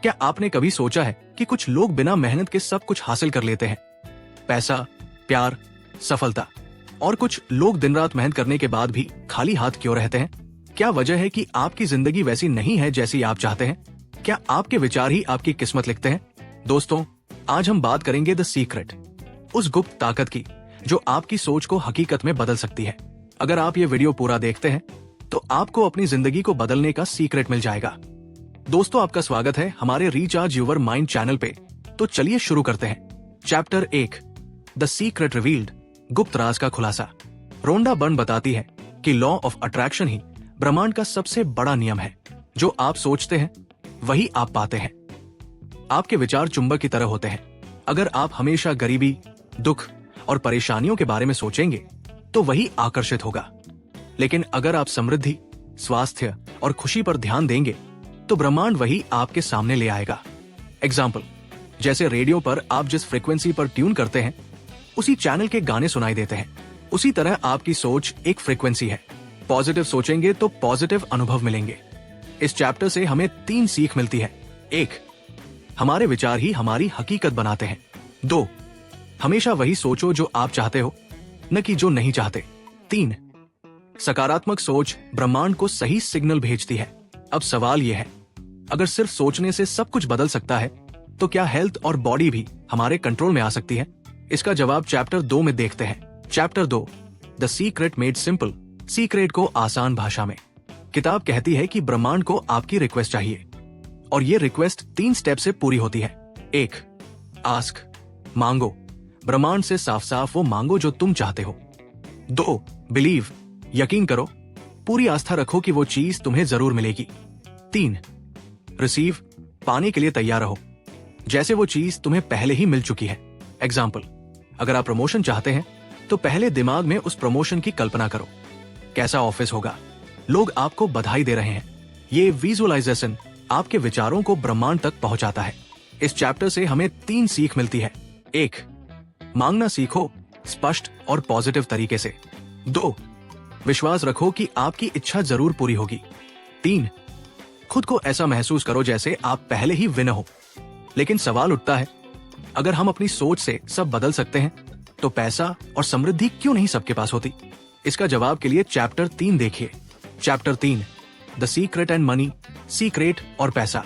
क्या आपने कभी सोचा है कि कुछ लोग बिना मेहनत के सब कुछ हासिल कर लेते हैं? पैसा, प्यार, सफलता। और कुछ लोग दिन रात मेहनत करने के बाद भी खाली हाथ क्यों रहते हैं? क्या वजह है कि आपकी जिंदगी वैसी नहीं है जैसी आप चाहते हैं? क्या आपके विचार ही आपकी किस्मत लिखते हैं? दोस्तों, आज हम बात करेंगे द सीक्रेट, उस गुप्त ताकत की जो आपकी सोच को हकीकत में बदल सकती है। अगर आप ये वीडियो पूरा देखते हैं तो आपको अपनी जिंदगी को बदलने का सीक्रेट मिल जाएगा। दोस्तों, आपका स्वागत है हमारे रिचार्ज यूर माइंड चैनल पे। तो चलिए शुरू करते हैं। चैप्टर 1, द सीक्रेट रिवील्ड, गुप्त राज का खुलासा। रोंडा बर्न बताती है कि लॉ ऑफ अट्रैक्शन ही ब्रह्मांड का सबसे बड़ा नियम है। जो आप सोचते हैं वही आप पाते हैं। आपके विचार चुंबक की तरह होते हैं। अगर आप हमेशा गरीबी, दुख और परेशानियों के बारे में सोचेंगे तो वही आकर्षित होगा। लेकिन अगर आप समृद्धि, स्वास्थ्य और खुशी पर ध्यान देंगे तो ब्रह्मांड वही आपके सामने ले आएगा। एग्जाम्पल, जैसे रेडियो पर आप जिस फ्रीक्वेंसी पर ट्यून करते हैं उसी चैनल के गाने सुनाई देते हैं। उसी तरह आपकी सोच एक फ्रीक्वेंसी है। पॉजिटिव सोचेंगे तो पॉजिटिव अनुभव मिलेंगे। इस चैप्टर से हमें 3 सीख मिलती है। 1, हमारे विचार ही हमारी हकीकत बनाते हैं। 2, हमेशा वही सोचो जो आप चाहते हो, न कि जो नहीं चाहते। 3, सकारात्मक सोच ब्रह्मांड को सही सिग्नल भेजती है। अब सवाल यह है, अगर सिर्फ सोचने से सब कुछ बदल सकता है तो क्या हेल्थ और बॉडी भी हमारे कंट्रोल में आ सकती है? इसका जवाब चैप्टर 2 में देखते हैं। Chapter 2, the secret made simple, secret को आसान भाषा में। किताब कहती है कि ब्रह्मांड को आपकी रिक्वेस्ट चाहिए और ये रिक्वेस्ट 3 स्टेप से पूरी होती है। 1, आस्क, मांगो। ब्रह्मांड से साफ साफ वो मांगो जो तुम चाहते हो। 2, बिलीव, यकीन करो, पूरी आस्था रखो कि वो चीज तुम्हें जरूर मिलेगी। 3, रिसीव, पाने के लिए तैयार रहो, जैसे वो चीज तुम्हें पहले ही मिल चुकी है। एग्जाम्पल, अगर आप प्रमोशन चाहते हैं तो पहले दिमाग में उस प्रमोशन की कल्पना करो। कैसा ऑफिस होगा, लोग आपको बधाई दे रहे हैं। ये विजुअलाइजेशन आपके विचारों को ब्रह्मांड तक पहुंचाता है। इस चैप्टर से हमें 3 सीख मिलती है। 1, मांगना सीखो स्पष्ट और पॉजिटिव तरीके से। 2, विश्वास रखो कि आपकी इच्छा जरूर पूरी होगी। 3, खुद को ऐसा महसूस करो जैसे आप पहले ही विनर हो। लेकिन सवाल उठता है, अगर हम अपनी सोच से सब बदल सकते हैं तो पैसा और समृद्धि क्यों नहीं सबके पास होती? इसका जवाब के लिए चैप्टर 3 देखिए। Chapter 3, the secret and money, secret और पैसा।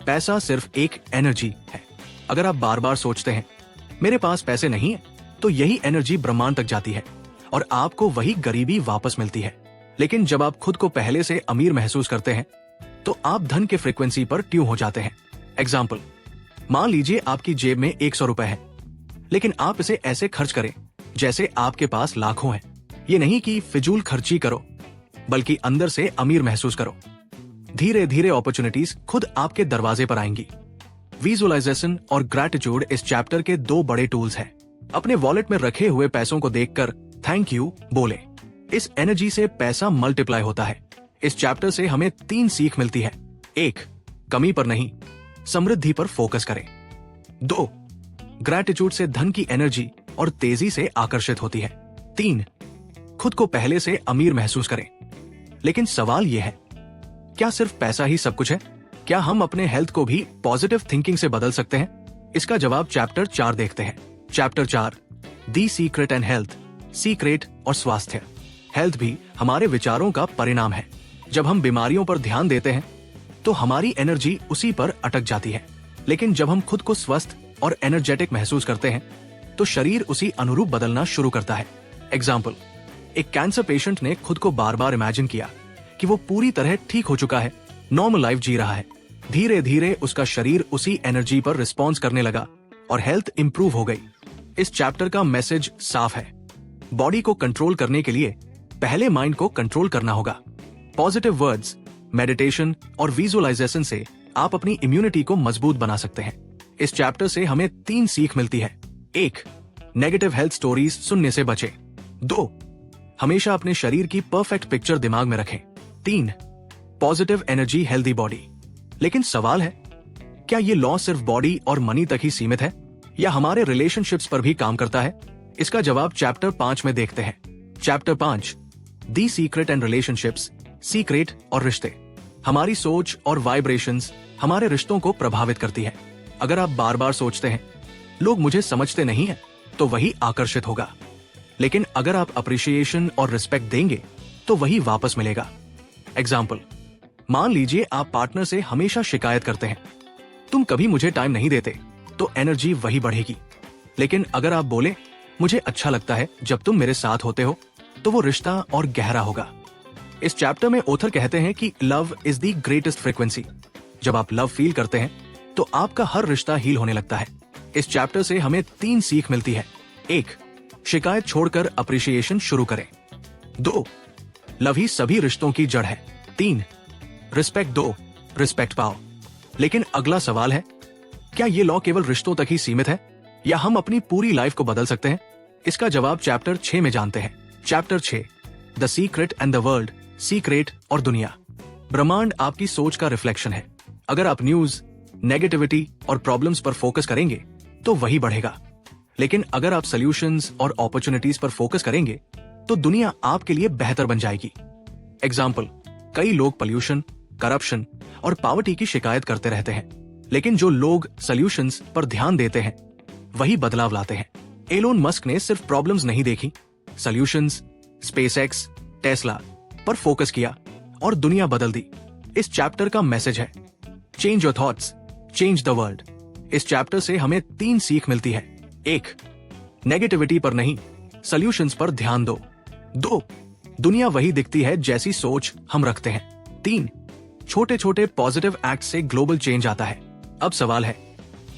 पैसा सिर्फ एक एनर्जी है। अगर आप बार बार सोचते हैं मेरे पास पैसे नहीं है तो यही एनर्जी ब्रह्मांड तक जाती है और आपको वही गरीबी वापस मिलती है। लेकिन जब आप खुद को पहले से अमीर महसूस करते हैं तो आप धन के फ्रीक्वेंसी पर ट्यून हो जाते हैं। एग्जाम्पल, मान लीजिए आपकी जेब में 100 रुपए है, लेकिन आप इसे ऐसे खर्च करें जैसे आपके पास लाखों हैं। ये नहीं कि फिजूल खर्ची करो, बल्कि अंदर से अमीर महसूस करो। धीरे धीरे अपॉर्चुनिटीज खुद आपके दरवाजे पर आएंगी। विजुअलाइजेशन और ग्रैटिट्यूड इस चैप्टर के 2 बड़े टूल्स हैं। अपने वॉलेट में रखे हुए पैसों को देखकर थैंक यू बोले। इस एनर्जी से पैसा मल्टीप्लाई होता है। इस चैप्टर से हमें 3 सीख मिलती है। 1, कमी पर नहीं, समृद्धि पर फोकस करें। 2, ग्रैटिट्यूड से धन की एनर्जी और तेजी से आकर्षित होती है। 3, खुद को पहले से अमीर महसूस करें। लेकिन सवाल यह है, क्या सिर्फ पैसा ही सब कुछ है? क्या हम अपने हेल्थ को भी पॉजिटिव थिंकिंग से बदल सकते हैं? इसका जवाब चैप्टर 4 देखते हैं। Chapter 4, the secret and health, secret और स्वास्थ्य। हेल्थ भी हमारे विचारों का परिणाम है। जब हम बीमारियों पर ध्यान देते हैं तो हमारी एनर्जी उसी पर अटक जाती है। लेकिन जब हम खुद को स्वस्थ और एनर्जेटिक महसूस करते हैं तो शरीर उसी अनुरूप बदलना शुरू करता है। एग्जाम्पल, एक कैंसर पेशेंट ने खुद को बार बार इमेजिन किया कि वो पूरी तरह ठीक हो चुका है, नॉर्मल लाइफ जी रहा है। धीरे धीरे उसका शरीर उसी एनर्जी पर रिस्पॉन्स करने लगा और हेल्थ इंप्रूव हो गई। इस चैप्टर का मैसेज साफ है, बॉडी को कंट्रोल करने के लिए पहले माइंड को कंट्रोल करना होगा। पॉजिटिव वर्ड्स, मेडिटेशन और विजुअलाइजेशन से आप अपनी इम्यूनिटी को मजबूत बना सकते हैं। इस चैप्टर से हमें 3 सीख मिलती है। 1, नेगेटिव हेल्थ स्टोरीज सुनने से बचें। 2, हमेशा अपने शरीर की परफेक्ट पिक्चर दिमाग में रखें। 3, पॉजिटिव एनर्जी, हेल्दी बॉडी। लेकिन सवाल है, क्या ये लॉ सिर्फ बॉडी और मनी तक ही सीमित है या हमारे रिलेशनशिप्स पर भी काम करता है? इसका जवाब चैप्टर 5 में देखते हैं। Chapter 5, the secret and relationships, secret और रिश्ते। हमारी सोच और वाइब्रेशंस हमारे रिश्तों को प्रभावित करती है। अगर आप बार बार सोचते हैं लोग मुझे समझते नहीं हैं, तो वही आकर्षित होगा। लेकिन अगर आप अप्रिशिएशन और रिस्पेक्ट देंगे तो वही वापस मिलेगा। एग्जाम्पल, मान लीजिए आप पार्टनर से हमेशा शिकायत करते हैं, तुम कभी मुझे टाइम नहीं देते, तो एनर्जी वही बढ़ेगी। लेकिन अगर आप बोले, मुझे अच्छा लगता है जब तुम मेरे साथ होते हो, तो वो रिश्ता और गहरा होगा। इस चैप्टर में ऑथर कहते हैं कि love is the greatest frequency. जब आप लव फील करते हैं तो आपका हर रिश्ता हील होने लगता है। इस चैप्टर से हमें 3 सीख मिलती है। 1, शिकायत छोड़कर अप्रिशिएशन शुरू करें। 2, लव ही सभी रिश्तों की जड़ है। 3, रिस्पेक्ट दो, रिस्पेक्ट पाओ। लेकिन अगला सवाल है, क्या ये लॉ केवल रिश्तों तक ही सीमित है या हम अपनी पूरी लाइफ को बदल सकते हैं? इसका जवाब चैप्टर 6 में जानते हैं। Chapter 6, the secret and the world, secret और दुनिया। ब्रह्मांड आपकी सोच का रिफ्लेक्शन है। अगर आप न्यूज, नेगेटिविटी और प्रॉब्लम्स पर फोकस करेंगे तो वही बढ़ेगा। लेकिन अगर आप सॉल्यूशंस और अपॉर्चुनिटीज पर फोकस करेंगे तो दुनिया आपके लिए बेहतर बन जाएगी। एग्जाम्पल, कई लोग पोल्यूशन, करप्शन और पॉवर्टी की शिकायत करते रहते हैं, लेकिन जो लोग सॉल्यूशंस पर ध्यान देते हैं वही बदलाव लाते हैं। एलोन मस्क ने सिर्फ प्रॉब्लम्स नहीं देखी, सॉल्यूशंस, स्पेसएक्स, टेस्ला पर फोकस किया और दुनिया बदल दी। इस चैप्टर का मैसेज है, change your thoughts, change the world. इस चैप्टर से हमें 3 सीख मिलती है। 1, नेगेटिविटी पर नहीं, सॉल्यूशंस पर ध्यान दो। 2, दुनिया वही दिखती है जैसी सोच हम रखते हैं। 3, छोटे छोटे पॉजिटिव एक्ट से ग्लोबल चेंज आता है। अब सवाल है,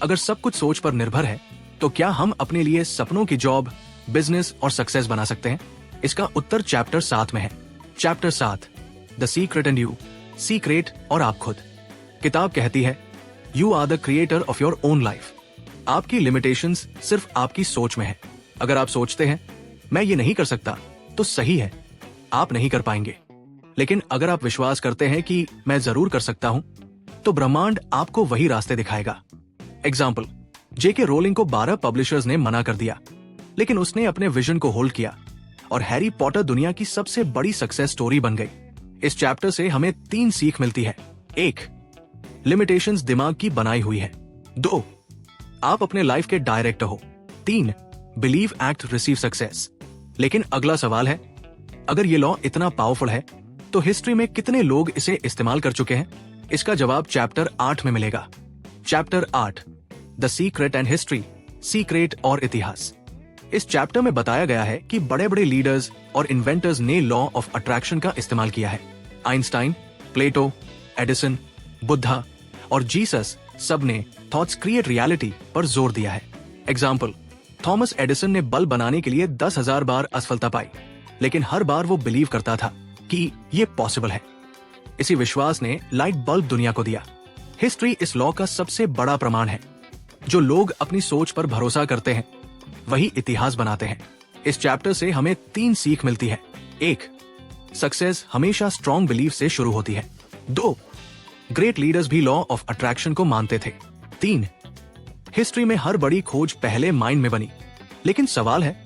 अगर सब कुछ सोच पर निर्भर है तो क्या हम अपने लिए सपनों की जॉब, बिजनेस और सक्सेस बना सकते हैं? इसका उत्तर चैप्टर 7 में है। Chapter 7, the secret and you, secret और आप खुद। किताब कहती है, you are the creator of your own life. आपकी लिमिटेशंस सिर्फ आपकी सोच में है। अगर आप सोचते हैं मैं ये नहीं कर सकता, तो सही है, आप नहीं कर पाएंगे। लेकिन अगर आप विश्वास करते हैं कि मैं जरूर कर सकता हूं, तो ब्रह्मांड आपको वही रास्ते दिखाएगा। एग्जाम्पल, जेके रोलिंग को 12 पब्लिशर्स ने मना कर दिया, लेकिन उसने अपने विजन को होल्ड किया और हैरी पॉटर दुनिया की सबसे बड़ी सक्सेस स्टोरी बन गई। इस चैप्टर से हमें 3 सीख मिलती है। 1, लिमिटेशंस दिमाग की बनाई हुई है। 2, आप अपने लाइफ के डायरेक्टर हो। 3, बिलीव, एक्ट, रिसीव सक्सेस। लेकिन अगला सवाल है, अगर ये लॉ इतना पावरफुल है तो हिस्ट्री में कितने लोग इसे इस्तेमाल कर चुके हैं? इसका जवाब चैप्टर 8 में मिलेगा। Chapter 8, the secret and history, secret और इतिहास। इस चैप्टर में बताया गया है कि बड़े बड़े लीडर्स और इन्वेंटर्स ने लॉ ऑफ अट्रैक्शन का इस्तेमाल किया है। आइंस्टाइन, प्लेटो, एडिसन, बुद्धा और जीसस सब ने थॉट्स क्रिएट रियलिटी पर जोर दिया है। एग्जाम्पल, थॉमस एडिसन ने बल्ब बनाने के लिए 10,000 बार असफलता पाई, लेकिन हर बार वो बिलीव करता था कि ये पॉसिबल है। इसी विश्वास ने लाइट बल्ब दुनिया को दिया। हिस्ट्री इस लॉ का सबसे बड़ा प्रमाण है। जो लोग अपनी सोच पर भरोसा करते हैं वही इतिहास बनाते हैं। इस चैप्टर से हमें 3 सीख मिलती है। 1, सक्सेस हमेशा स्ट्रॉन्ग बिलीफ से शुरू होती है। 2, ग्रेट लीडर्स भी लॉ ऑफ अट्रैक्शन को मानते थे। 3, हिस्ट्री में हर बड़ी खोज पहले माइंड में बनी। लेकिन सवाल है,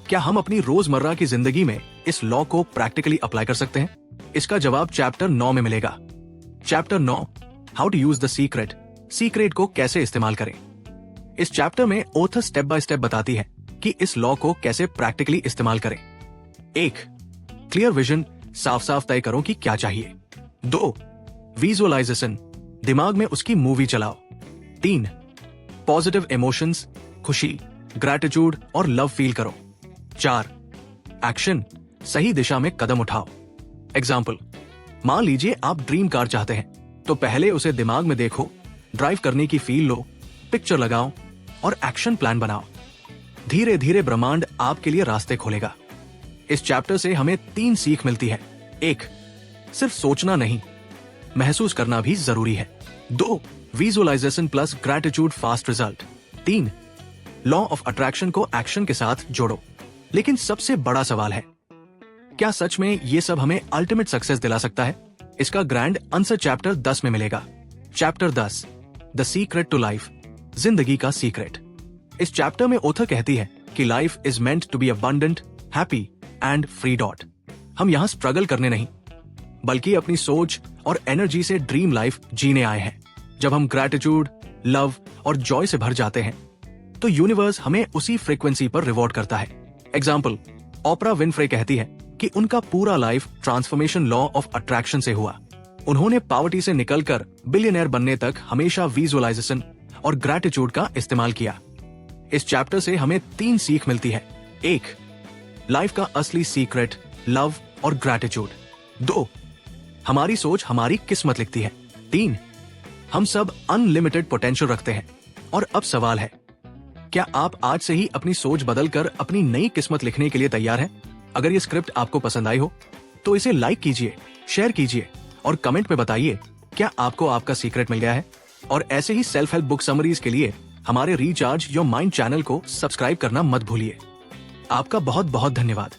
क्या हम अपनी रोजमर्रा की जिंदगी में इस लॉ को प्रैक्टिकली अप्लाई कर सकते हैं? इसका जवाब चैप्टर 9 में मिलेगा। Chapter 9, how to use the secret, secret को कैसे इस्तेमाल करें। इस चैप्टर में ऑथर स्टेप बाय स्टेप बताती है कि इस लॉ को कैसे प्रैक्टिकली इस्तेमाल करें। 1, क्लियर विजन, साफ साफ तय करो कि क्या चाहिए। 2, विजुअलाइजेशन, दिमाग में उसकी मूवी चलाओ। 3, पॉजिटिव इमोशंस, खुशी, ग्रैटिट्यूड और लव फील करो। 4, एक्शन, सही दिशा में कदम उठाओ। एग्जाम्पल, मान लीजिए आप ड्रीम कार चाहते हैं, तो पहले उसे दिमाग में देखो, ड्राइव करने की फील लो, पिक्चर लगाओ और एक्शन प्लान बनाओ। धीरे धीरे ब्रह्मांड आपके लिए रास्ते खोलेगा। इस चैप्टर से हमें 3 सीख मिलती है। 1, सिर्फ सोचना नहीं, महसूस करना भी जरूरी है। 2, visualisation plus gratitude, fast result. 3, law of attraction को एक्शन के साथ जोड़ो। लेकिन सबसे बड़ा सवाल है, क्या सच में ये सब हमें अल्टीमेट सक्सेस दिला सकता है? इसका ग्रैंड आंसर चैप्टर 10 में मिलेगा। Chapter 10, the secret to life, जिंदगी का सीक्रेट। इस चैप्टर में ऑथर कहती है कि life is meant to be abundant, happy and free dot. हम यहाँ स्ट्रगल करने नहीं, बल्कि अपनी सोच और एनर्जी से ड्रीम लाइफ जीने आए हैं। जब हम ग्रैटिट्यूड, लव और जॉय से भर जाते हैं तो यूनिवर्स हमें उसी फ्रीक्वेंसी पर रिवॉर्ड करता है। एग्जाम्पल, ओपरा विनफ्रे कहती है कि उनका पूरा life transformation law of attraction से हुआ। उन्होंने पॉवर्टी से निकलकर बिलियनर बनने तक हमेशा विजुअलाइजेशन और ग्रैटिट्यूड का इस्तेमाल किया। इस चैप्टर से हमें 3 सीख मिलती है। 1, लाइफ का असली सीक्रेट लव और ग्रैटिट्यूड। 2, हमारी सोच हमारी किस्मत लिखती है। 3, हम सब अनलिमिटेड पोटेंशियल रखते हैं। और अब सवाल है, क्या आप आज से ही अपनी सोच बदलकर अपनी नई किस्मत लिखने के लिए तैयार हैं? अगर ये स्क्रिप्ट आपको पसंद आई हो तो इसे लाइक कीजिए, शेयर कीजिए और कमेंट में बताइए क्या आपको आपका सीक्रेट मिल गया है। और ऐसे ही सेल्फ हेल्प बुक समरीज के लिए हमारे रिचार्ज योर माइंड चैनल को सब्सक्राइब करना मत भूलिए। आपका बहुत बहुत धन्यवाद।